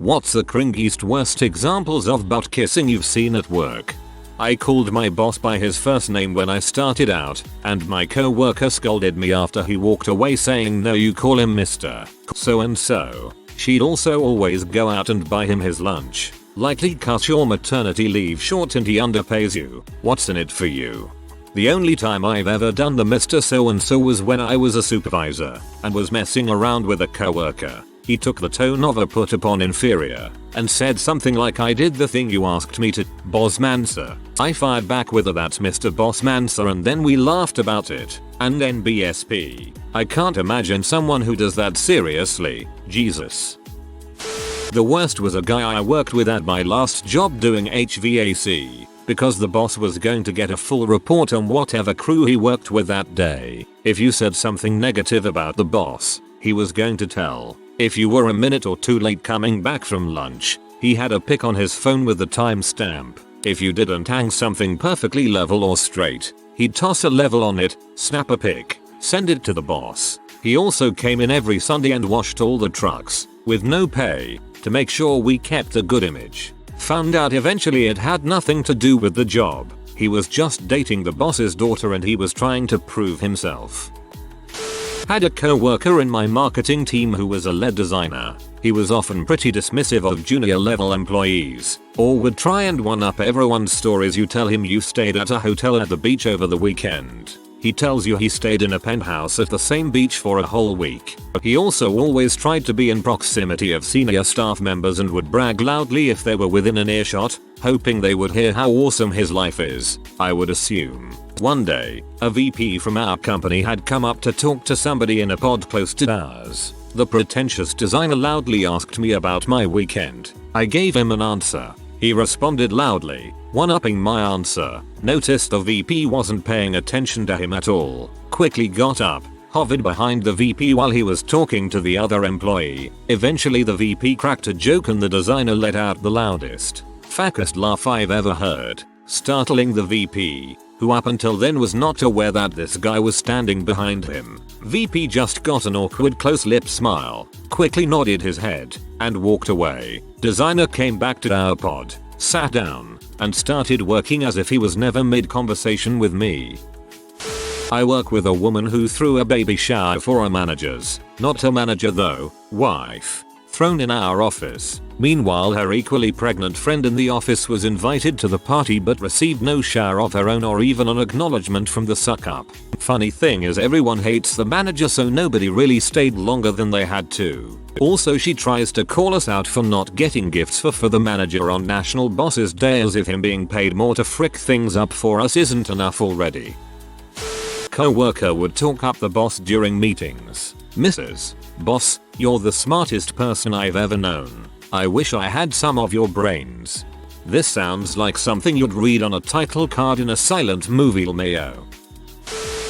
What's the cringiest worst examples of butt kissing you've seen at work? I called my boss by his first name when I started out, and my co-worker scolded me after he walked away saying no, you call him Mr. So and so. She'd also always go out and buy him his lunch. Likely cut your maternity leave short and he underpays you. What's in it for you? The only time I've ever done the Mr. So and so was when I was a supervisor and was messing around with a co-worker. He took the tone of a put upon inferior and said something like, I did the thing you asked me to, boss man sir. I fired back with a that's Mr. Boss man sir, and then we laughed about it. And then BSP. I can't imagine someone who does that seriously. Jesus. The worst was a guy I worked with at my last job doing HVAC, because the boss was going to get a full report on whatever crew he worked with that day. If you said something negative about the boss, he was going to tell. If you were a minute or two late coming back from lunch, he had a pic on his phone with the timestamp. If you didn't hang something perfectly level or straight, he'd toss a level on it, snap a pic, send it to the boss. He also came in every Sunday and washed all the trucks, with no pay, to make sure we kept a good image. Found out eventually it had nothing to do with the job. He was just dating the boss's daughter and he was trying to prove himself. Had a co-worker in my marketing team who was a lead designer. He was often pretty dismissive of junior level employees, or would try and one-up everyone's stories. You tell him you stayed at a hotel at the beach over the weekend. He tells you he stayed in a penthouse at the same beach for a whole week. He also always tried to be in proximity of senior staff members and would brag loudly if they were within an earshot, hoping they would hear how awesome his life is, I would assume. One day, a VP from our company had come up to talk to somebody in a pod close to ours. The pretentious designer loudly asked me about my weekend. I gave him an answer. He responded loudly, one-upping my answer, noticed the VP wasn't paying attention to him at all, quickly got up, hovered behind the VP while he was talking to the other employee. Eventually the VP cracked a joke and the designer let out the loudest, fakest laugh I've ever heard, startling the VP, who up until then was not aware that this guy was standing behind him. VP just got an awkward close-lipped smile, quickly nodded his head, and walked away. Designer came back to our pod, sat down, and started working as if he was never mid-conversation with me. I work with a woman who threw a baby shower for our managers, not a manager though, wife, thrown in our office. Meanwhile, her equally pregnant friend in the office was invited to the party but received no shower of her own or even an acknowledgement from the suck-up. Funny thing is, everyone hates the manager, so nobody really stayed longer than they had to. Also, she tries to call us out for not getting gifts for the manager on National Bosses Day, as if him being paid more to frick things up for us isn't enough already. Co-worker would talk up the boss during meetings. Mrs. Boss, you're the smartest person I've ever known. I wish I had some of your brains. This sounds like something you'd read on a title card in a silent movie. Mayo.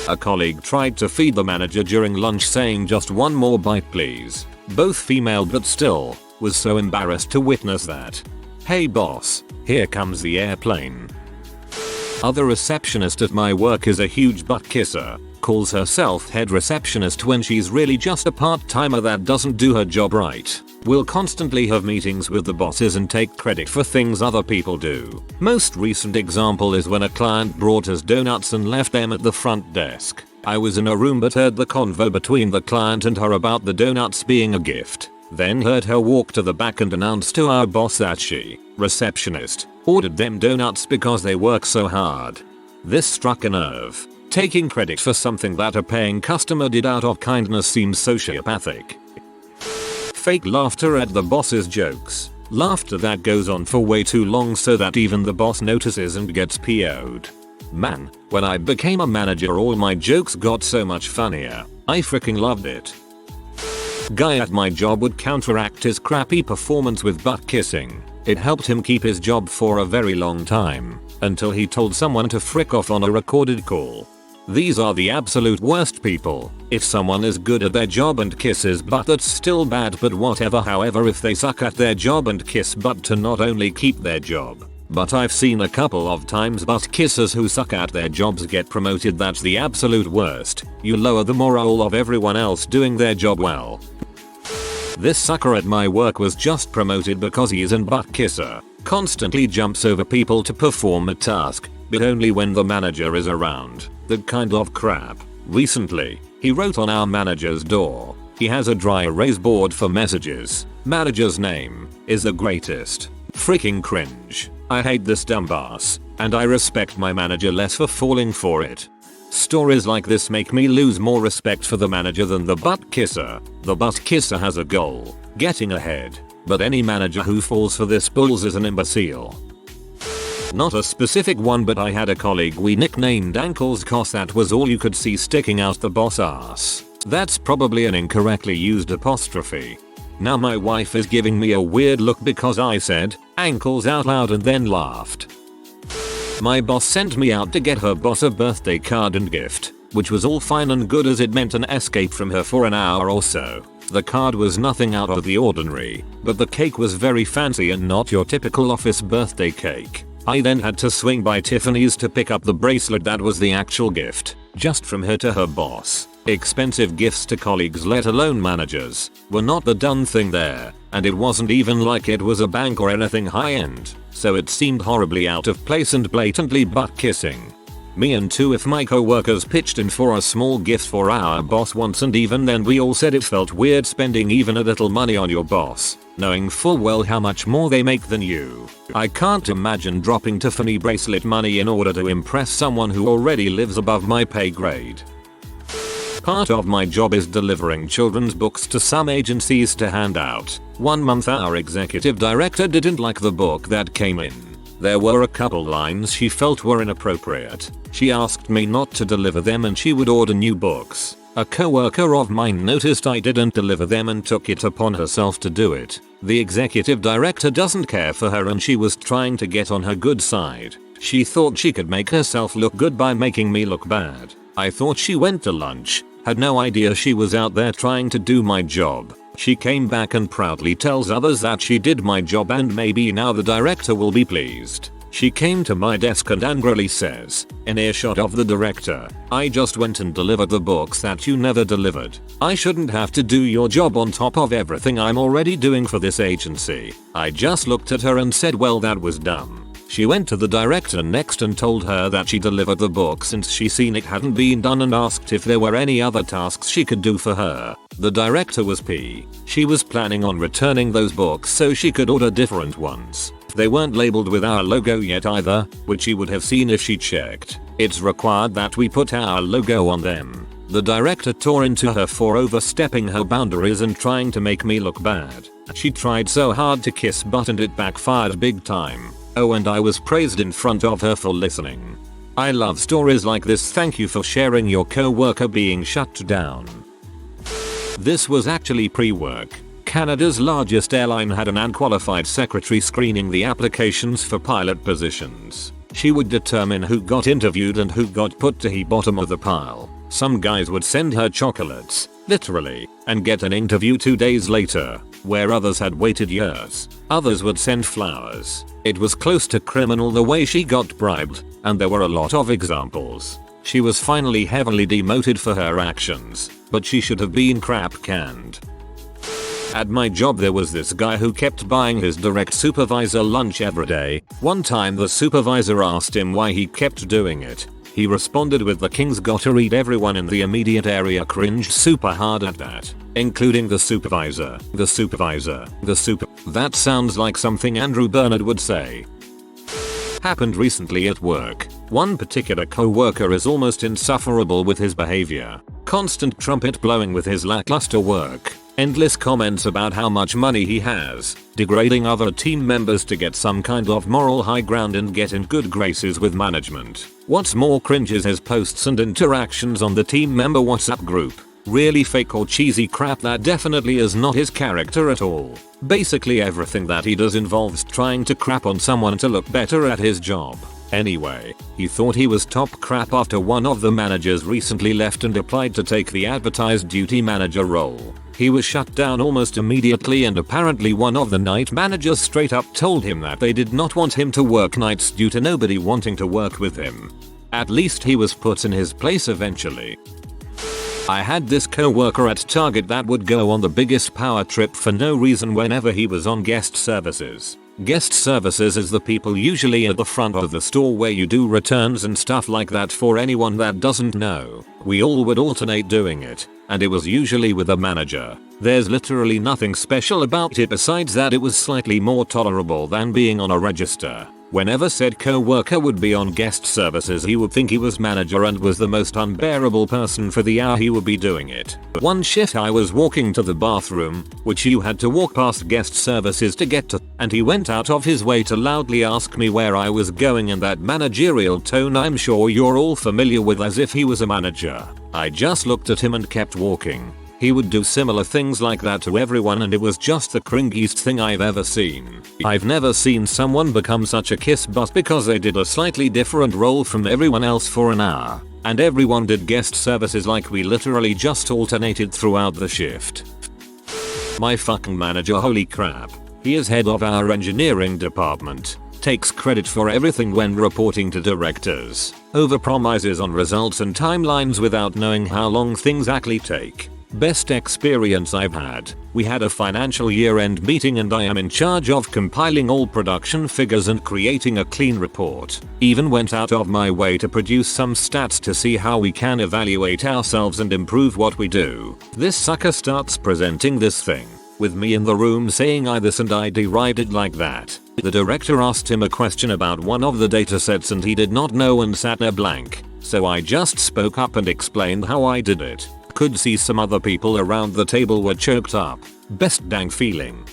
A colleague tried to feed the manager during lunch saying just one more bite please. Both female but still, was so embarrassed to witness that. Hey boss, here comes the airplane. Other receptionist at my work is a huge butt kisser. Calls herself head receptionist when she's really just a part-timer that doesn't do her job right. Will constantly have meetings with the bosses and take credit for things other people do. Most recent example is when a client brought us donuts and left them at the front desk. I was in a room but heard the convo between the client and her about the donuts being a gift. Then heard her walk to the back and announce to our boss that she, receptionist, ordered them donuts because they work so hard. This struck a nerve. Taking credit for something that a paying customer did out of kindness seems sociopathic. Fake laughter at the boss's jokes. Laughter that goes on for way too long so that even the boss notices and gets PO'd. Man, when I became a manager all my jokes got so much funnier. I freaking loved it. Guy at my job would counteract his crappy performance with butt kissing. It helped him keep his job for a very long time, until he told someone to frick off on a recorded call. These are the absolute worst people. If someone is good at their job and kisses butt, that's still bad, but whatever. However, if they suck at their job and kiss butt to not only keep their job, but I've seen a couple of times butt kissers who suck at their jobs get promoted. That's the absolute worst. You lower the morale of everyone else doing their job well. This sucker at my work was just promoted because he is an butt kisser. Constantly jumps over people to perform a task, but only when the manager is around. That kind of crap. Recently, he wrote on our manager's door. He has a dry erase board for messages. Manager's name is the greatest. Freaking cringe. I hate this dumbass, and I respect my manager less for falling for it. Stories like this make me lose more respect for the manager than the butt kisser. The butt kisser has a goal, getting ahead, but any manager who falls for this bulls is an imbecile. Not a specific one, but I had a colleague we nicknamed Ankles cause that was all you could see sticking out the boss ass. That's probably an incorrectly used apostrophe. Now my wife is giving me a weird look because I said ankles out loud and then laughed. My boss sent me out to get her boss a birthday card and gift, which was all fine and good as it meant an escape from her for an hour or so. The card was nothing out of the ordinary, but the cake was very fancy and not your typical office birthday cake. I then had to swing by Tiffany's to pick up the bracelet that was the actual gift, just from her to her boss. Expensive gifts to colleagues, let alone managers, were not the done thing there, and it wasn't even like it was a bank or anything high-end, so it seemed horribly out of place and blatantly butt-kissing. Me and two of my co-workers pitched in for a small gift for our boss once, and even then we all said it felt weird spending even a little money on your boss, knowing full well how much more they make than you. I can't imagine dropping Tiffany bracelet money in order to impress someone who already lives above my pay grade. Part of my job is delivering children's books to some agencies to hand out. One month our executive director didn't like the book that came in. There were a couple lines she felt were inappropriate. She asked me not to deliver them and she would order new books. A coworker of mine noticed I didn't deliver them and took it upon herself to do it. The executive director doesn't care for her and she was trying to get on her good side. She thought she could make herself look good by making me look bad. I thought she went to lunch. Had no idea she was out there trying to do my job. She came back and proudly tells others that she did my job and maybe now the director will be pleased. She came to my desk and angrily says, in earshot of the director, "I just went and delivered the books that you never delivered. I shouldn't have to do your job on top of everything I'm already doing for this agency." I just looked at her and said, well, that was dumb. She went to the director next and told her that she delivered the book since she seen it hadn't been done and asked if there were any other tasks she could do for her. The director was pissed. She was planning on returning those books so she could order different ones. They weren't labeled with our logo yet either, which she would have seen if she checked. It's required that we put our logo on them. The director tore into her for overstepping her boundaries and trying to make me look bad. She tried so hard to kiss butt and it backfired big time. Oh, and I was praised in front of her for listening. I love stories like this. Thank you for sharing your co-worker being shut down. This was actually pre-work. Canada's largest airline had an unqualified secretary screening the applications for pilot positions. She would determine who got interviewed and who got put to the bottom of the pile. Some guys would send her chocolates, literally, and get an interview 2 days later, where others had waited years. Others would send flowers. It was close to criminal the way she got bribed, and there were a lot of examples. She was finally heavily demoted for her actions, but she should have been crap canned. At my job there was this guy who kept buying his direct supervisor lunch every day. One time the supervisor asked him why he kept doing it. He responded with, "The king's gotta eat." Everyone in the immediate area cringed super hard at that, including the supervisor. That sounds like something Andrew Bernard would say. Happened recently at work. One particular co-worker is almost insufferable with his behavior. Constant trumpet blowing with his lackluster work. Endless comments about how much money he has, degrading other team members to get some kind of moral high ground and get in good graces with management. What's more cringe is his posts and interactions on the team member WhatsApp group. Really fake or cheesy crap that definitely is not his character at all. Basically everything that he does involves trying to crap on someone to look better at his job. Anyway, he thought he was top crap after one of the managers recently left and applied to take the advertised duty manager role. He was shut down almost immediately, and apparently one of the night managers straight up told him that they did not want him to work nights due to nobody wanting to work with him. At least he was put in his place eventually. I had this co-worker at Target that would go on the biggest power trip for no reason whenever he was on guest services. Guest services is the people usually at the front of the store where you do returns and stuff like that. For anyone that doesn't know, we all would alternate doing it, and it was usually with a manager. There's literally nothing special about it besides that it was slightly more tolerable than being on a register. Whenever said co-worker would be on guest services, he would think he was manager and was the most unbearable person for the hour he would be doing it. One shift I was walking to the bathroom, which you had to walk past guest services to get to, and he went out of his way to loudly ask me where I was going in that managerial tone I'm sure you're all familiar with, as if he was a manager. I just looked at him and kept walking. He would do similar things like that to everyone, and it was just the cringiest thing I've ever seen. I've never seen someone become such a kiss butt because they did a slightly different role from everyone else for an hour. And everyone did guest services like we literally just alternated throughout the shift. My fucking manager, holy crap. He is head of our engineering department. Takes credit for everything when reporting to directors. Overpromises on results and timelines without knowing how long things actually take. Best experience I've had. We had a financial year-end meeting and I am in charge of compiling all production figures and creating a clean report. Even went out of my way to produce some stats to see how we can evaluate ourselves and improve what we do. This sucker starts presenting this thing, with me in the room saying I this and I derived it like that. The director asked him a question about one of the datasets and he did not know and sat there blank. So I just spoke up and explained how I did it. Could see some other people around the table were choked up. Best dang feeling.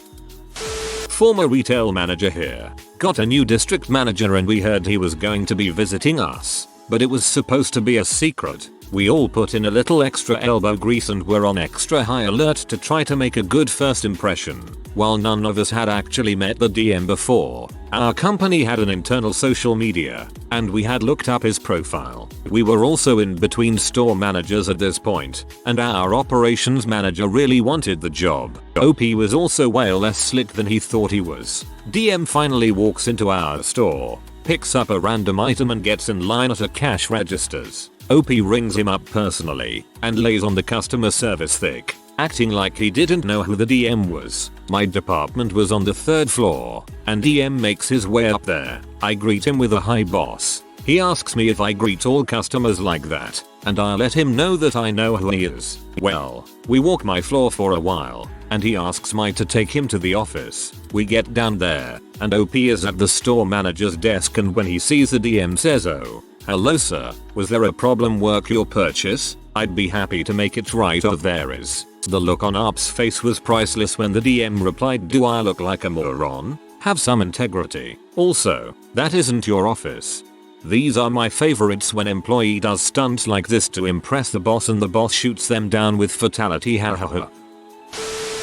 Former retail manager here. Got a new district manager and we heard he was going to be visiting us. But it was supposed to be a secret. We all put in a little extra elbow grease and were on extra high alert to try to make a good first impression. While none of us had actually met the DM before, our company had an internal social media, and we had looked up his profile. We were also in between store managers at this point, and our operations manager really wanted the job. OP was also way less slick than he thought he was. DM finally walks into our store, picks up a random item and gets in line at a cash registers. OP rings him up personally and lays on the customer service thick, acting like he didn't know who the DM was. My department was on the 3rd floor, and DM makes his way up there. I greet him with a hi boss. He asks me if I greet all customers like that, and I let him know that I know who he is. Well, we walk my floor for a while, and he asks me to take him to the office. We get down there, and OP is at the store manager's desk, and when he sees the DM says, "Oh, hello sir, was there a problem work your purchase? I'd be happy to make it right if there is." The look on Op's face was priceless when the DM replied, "Do I look like a moron? Have some integrity. Also, that isn't your office." These are my favorites when employee does stunts like this to impress the boss and the boss shoots them down with fatality, hahaha.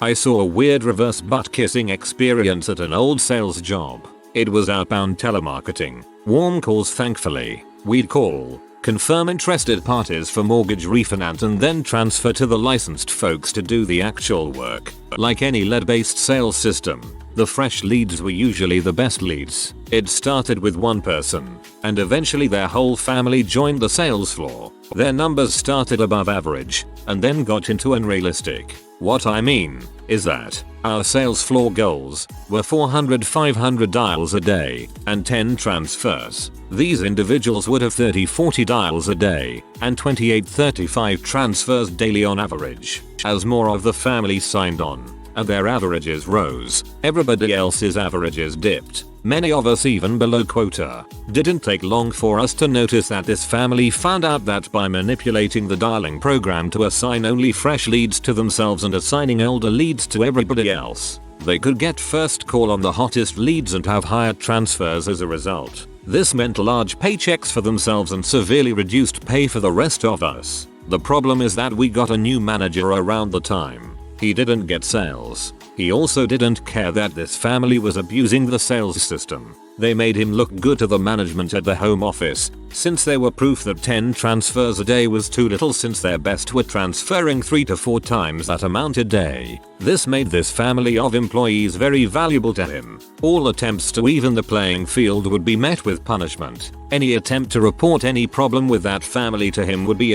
I saw a weird reverse butt kissing experience at an old sales job. It was outbound telemarketing. Warm calls thankfully. We'd call, confirm interested parties for mortgage refinance and then transfer to the licensed folks to do the actual work. Like any lead-based sales system, the fresh leads were usually the best leads. It started with one person, and eventually their whole family joined the sales floor. Their numbers started above average, and then got into unrealistic. What I mean is that our sales floor goals were 400-500 dials a day and 10 transfers. These individuals would have 30-40 dials a day and 28-35 transfers daily on average. As more of the family signed on and their averages rose, everybody else's averages dipped. Many of us even below quota. Didn't take long for us to notice that this family found out that by manipulating the dialing program to assign only fresh leads to themselves and assigning older leads to everybody else, they could get first call on the hottest leads and have higher transfers as a result. This meant large paychecks for themselves and severely reduced pay for the rest of us. The problem is that we got a new manager around the time. He didn't get sales. He also didn't care that this family was abusing the sales system. They made him look good to the management at the home office. since they were proof that 10 transfers a day was too little since their best were transferring 3 to 4 times that amount a day. This made this family of employees very valuable to him. All attempts to even the playing field would be met with punishment. Any attempt to report any problem with that family to him would be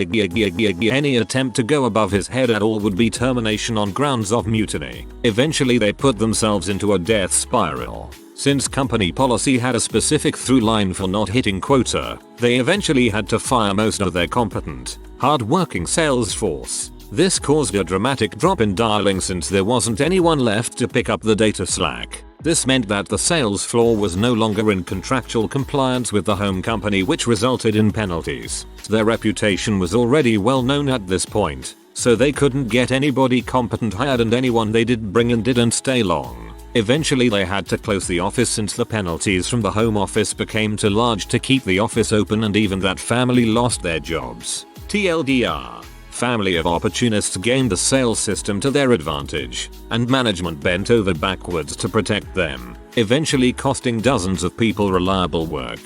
any attempt to go above his head at all would be termination on grounds of mutiny. Eventually they put themselves into a death spiral. Since company policy had a specific through line for not hitting quota, they eventually had to fire most of their competent, hard-working sales force. This caused a dramatic drop in dialing since there wasn't anyone left to pick up the data slack. This meant that the sales floor was no longer in contractual compliance with the home company, which resulted in penalties. Their reputation was already well known at this point, so they couldn't get anybody competent hired, and anyone they did bring in didn't stay long. Eventually they had to close the office since the penalties from the home office became too large to keep the office open, and even that family lost their jobs. TLDR. Family of opportunists gained the sales system to their advantage, and management bent over backwards to protect them, eventually costing dozens of people reliable work.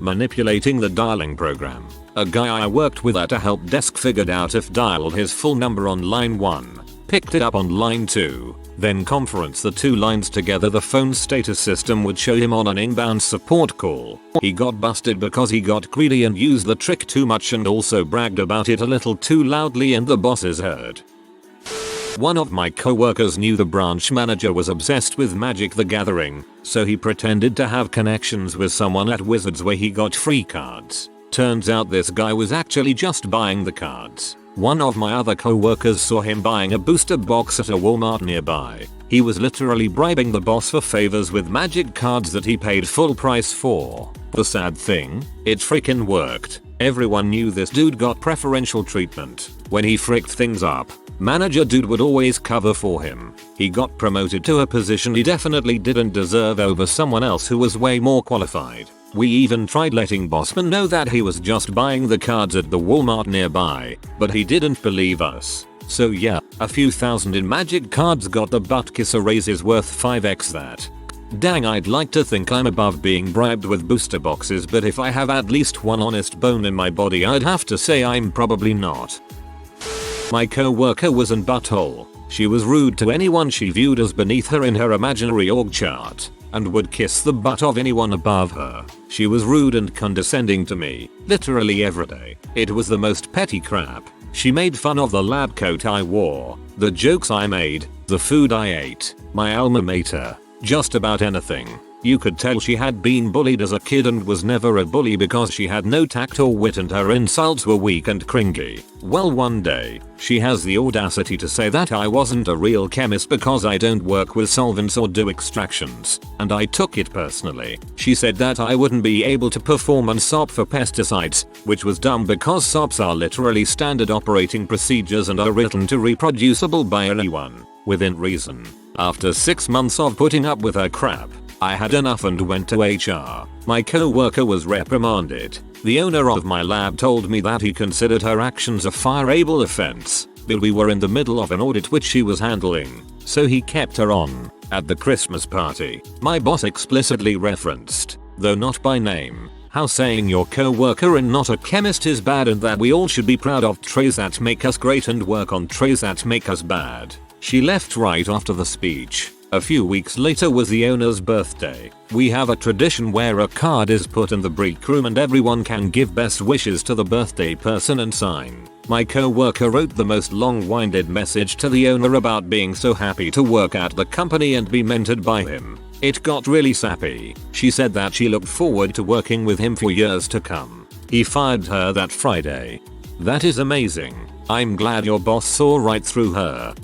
Manipulating the dialing program. A guy I worked with at a help desk figured out if dialed his full number on line 1, picked it up on line 2, then conferenced the 2 lines together, the phone status system would show him on an inbound support call. He got busted because he got greedy and used the trick too much and also bragged about it a little too loudly, and the bosses heard. One of my coworkers knew the branch manager was obsessed with Magic the Gathering, so he pretended to have connections with someone at Wizards where he got free cards. Turns out this guy was actually just buying the cards. One of my other coworkers saw him buying a booster box at a Walmart nearby. He was literally bribing the boss for favors with Magic cards that he paid full price for. The sad thing? It freaking worked. Everyone knew this dude got preferential treatment. When he fricked things up, manager dude would always cover for him. He got promoted to a position he definitely didn't deserve over someone else who was way more qualified. We even tried letting bossman know that he was just buying the cards at the Walmart nearby, but he didn't believe us. So yeah, a few thousand in Magic cards got the butt kisser raises worth 5x that. Dang, I'd like to think I'm above being bribed with booster boxes, but if I have at least one honest bone in my body, I'd have to say I'm probably not. My coworker was an butthole. She was rude to anyone she viewed as beneath her in her imaginary org chart, and would kiss the butt of anyone above her. She was rude and condescending to me, literally every day. It was the most petty crap. She made fun of the lab coat I wore, the jokes I made, the food I ate, my alma mater, just about anything. You could tell she had been bullied as a kid and was never a bully because she had no tact or wit and her insults were weak and cringy. Well, one day, she has the audacity to say that I wasn't a real chemist because I don't work with solvents or do extractions, and I took it personally. She said that I wouldn't be able to perform an SOP for pesticides, which was dumb because SOPs are literally standard operating procedures and are written to reproducible by anyone, within reason. After 6 months of putting up with her crap, I had enough and went to HR. My coworker was reprimanded. The owner of my lab told me that he considered her actions a fireable offense, but we were in the middle of an audit which she was handling, so he kept her on. At the Christmas party, my boss explicitly referenced, though not by name, how saying your coworker and not a chemist is bad and that we all should be proud of traits that make us great and work on traits that make us bad. She left right after the speech. A few weeks later was the owner's birthday. We have a tradition where a card is put in the break room and everyone can give best wishes to the birthday person and sign. My coworker wrote the most long-winded message to the owner about being so happy to work at the company and be mentored by him. It got really sappy. She said that she looked forward to working with him for years to come. He fired her that Friday. That is amazing. I'm glad your boss saw right through her.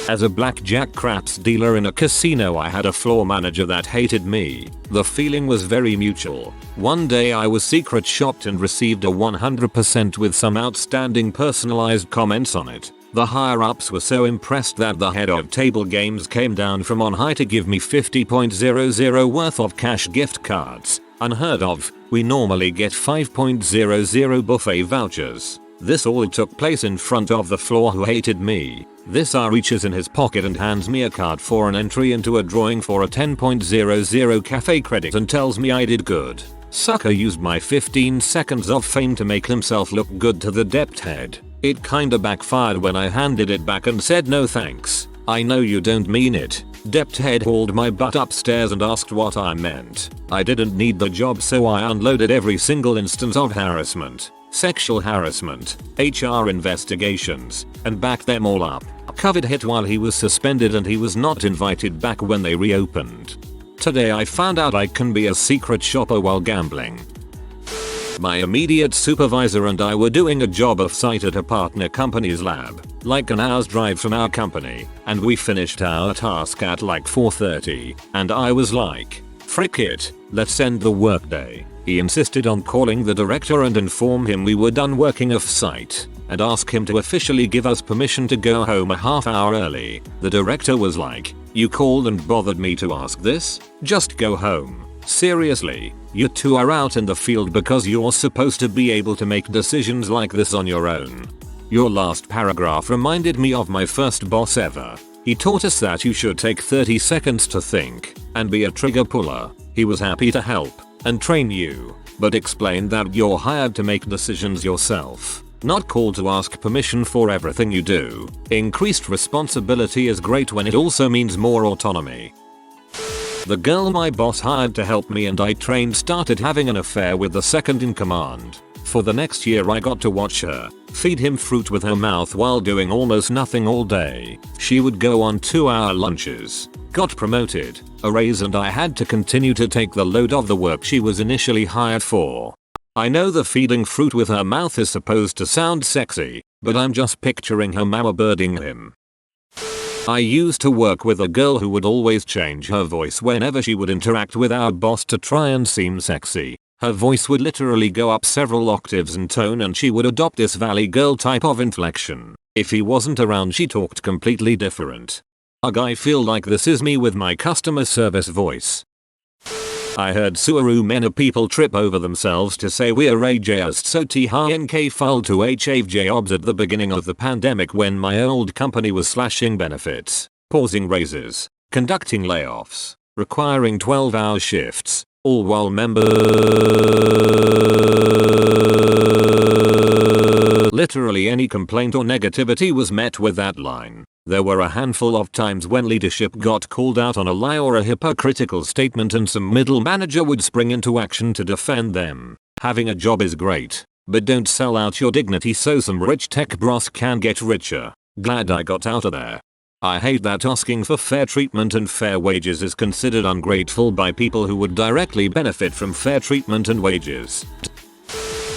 As a blackjack craps dealer in a casino, I had a floor manager that hated me. The feeling was very mutual. One day I was secret shopped and received a 100% with some outstanding personalized comments on it. The higher ups were so impressed that the head of table games came down from on high to give me 50.00 worth of cash gift cards. Unheard of. We normally get 5.00 buffet vouchers. This all took place in front of the floor who hated me. This reaches in his pocket and hands me a card for an entry into a drawing for a 10.00 cafe credit and tells me I did good. Sucker used my 15 seconds of fame to make himself look good to the debt head. It kinda backfired when I handed it back and said no thanks. I know you don't mean it. Debt head hauled my butt upstairs and asked what I meant. I didn't need the job, so I unloaded every single instance of harassment, sexual harassment, HR investigations, and backed them all up. COVID hit while he was suspended and he was not invited back when they reopened. Today I found out I can be a secret shopper while gambling. My immediate supervisor and I were doing a job off-site at a partner company's lab, like an hour's drive from our company, and we finished our task at like 4:30, and I was like, frick it, let's end the workday. He insisted on calling the director and inform him we were done working off-site, and ask him to officially give us permission to go home a half hour early. The director was like, you called and bothered me to ask this? Just go home. Seriously, you two are out in the field because you're supposed to be able to make decisions like this on your own. Your last paragraph reminded me of my first boss ever. He taught us that you should take 30 seconds to think and be a trigger puller. He was happy to help and train you, but explained that you're hired to make decisions yourself, not called to ask permission for everything you do. Increased responsibility is great when it also means more autonomy. The girl my boss hired to help me and I trained started having an affair with the second in command. For the next year I got to watch her feed him fruit with her mouth while doing almost nothing all day. She would go on 2-hour lunches, got promoted, a raise, and I had to continue to take the load of the work she was initially hired for. I know the feeding fruit with her mouth is supposed to sound sexy, but I'm just picturing her mama birding him. I used to work with a girl who would always change her voice whenever she would interact with our boss to try and seem sexy. Her voice would literally go up several octaves in tone and she would adopt this valley girl type of inflection. If he wasn't around she talked completely different. I feel like this is me with my customer service voice. I heard Suaru many people trip over themselves to say we're just so THNK filed to have jobs at the beginning of the pandemic when my old company was slashing benefits, pausing raises, conducting layoffs, requiring 12-hour shifts, all while literally any complaint or negativity was met with that line. There were a handful of times when leadership got called out on a lie or a hypocritical statement and some middle manager would spring into action to defend them. Having a job is great, but don't sell out your dignity so some rich tech bros can get richer. Glad I got out of there. I hate that asking for fair treatment and fair wages is considered ungrateful by people who would directly benefit from fair treatment and wages.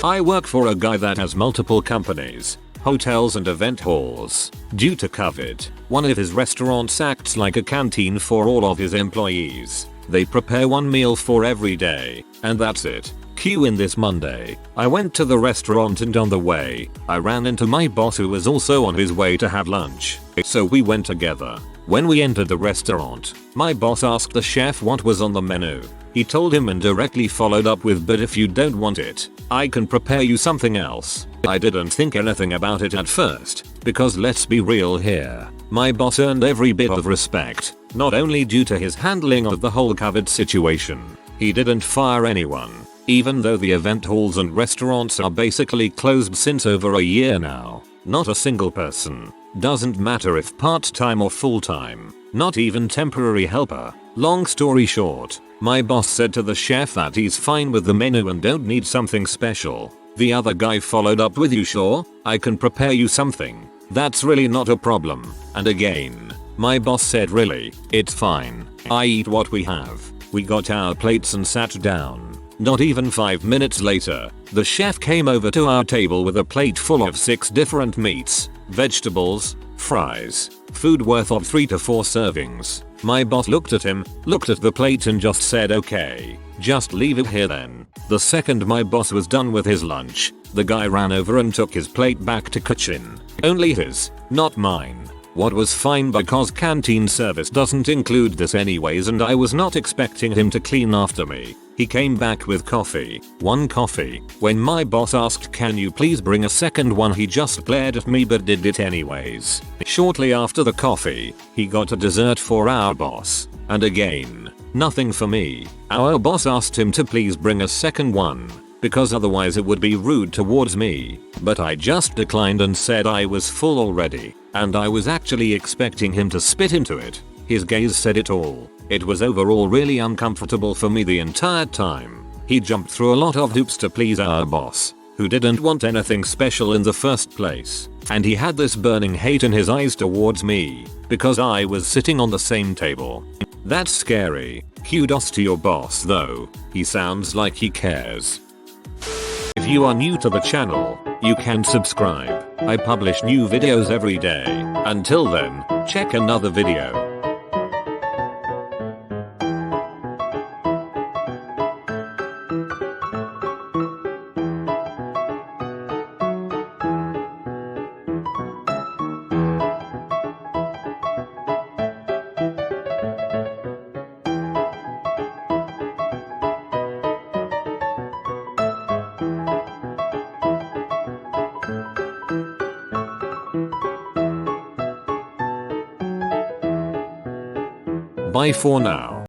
I work for a guy that has multiple companies, hotels and event halls. Due to COVID, one of his restaurants acts like a canteen for all of his employees. They prepare one meal for every day, and that's it. Cue in this Monday. I went to the restaurant and on the way, I ran into my boss who was also on his way to have lunch. So we went together. When we entered the restaurant, my boss asked the chef what was on the menu. He told him and directly followed up with, but if you don't want it, I can prepare you something else. I didn't think anything about it at first, because let's be real here. My boss earned every bit of respect, not only due to his handling of the whole COVID situation. He didn't fire anyone, even though the event halls and restaurants are basically closed since over a year now. Not a single person. Doesn't matter if part-time or full-time. Not even temporary helper. Long story short, my boss said to the chef that he's fine with the menu and don't need something special. The other guy followed up with, you sure? I can prepare you something. That's really not a problem. And again, my boss said, really, it's fine. I eat what we have. We got our plates and sat down. Not even 5 minutes later, the chef came over to our table with a plate full of 6 different meats, vegetables, fries, food worth of 3 to 4 servings. My boss looked at him, looked at the plate and just said, okay, just leave it here then. The second my boss was done with his lunch, the guy ran over and took his plate back to kitchen. Only his, not mine. What was fine because canteen service doesn't include this anyways, and I was not expecting him to clean after me. He came back with coffee, one coffee. When my boss asked, "Can you please bring a second one?" he just glared at me but did it anyways. Shortly after the coffee, he got a dessert for our boss. And again, nothing for me. Our boss asked him to please bring a second one, because otherwise it would be rude towards me. But I just declined and said I was full already, and I was actually expecting him to spit into it. His gaze said it all. It was overall really uncomfortable for me the entire time. He jumped through a lot of hoops to please our boss, who didn't want anything special in the first place. And he had this burning hate in his eyes towards me, because I was sitting on the same table. That's scary. Kudos to your boss though. He sounds like he cares. If you are new to the channel, you can subscribe. I publish new videos every day. Until then, check another video. Bye for now.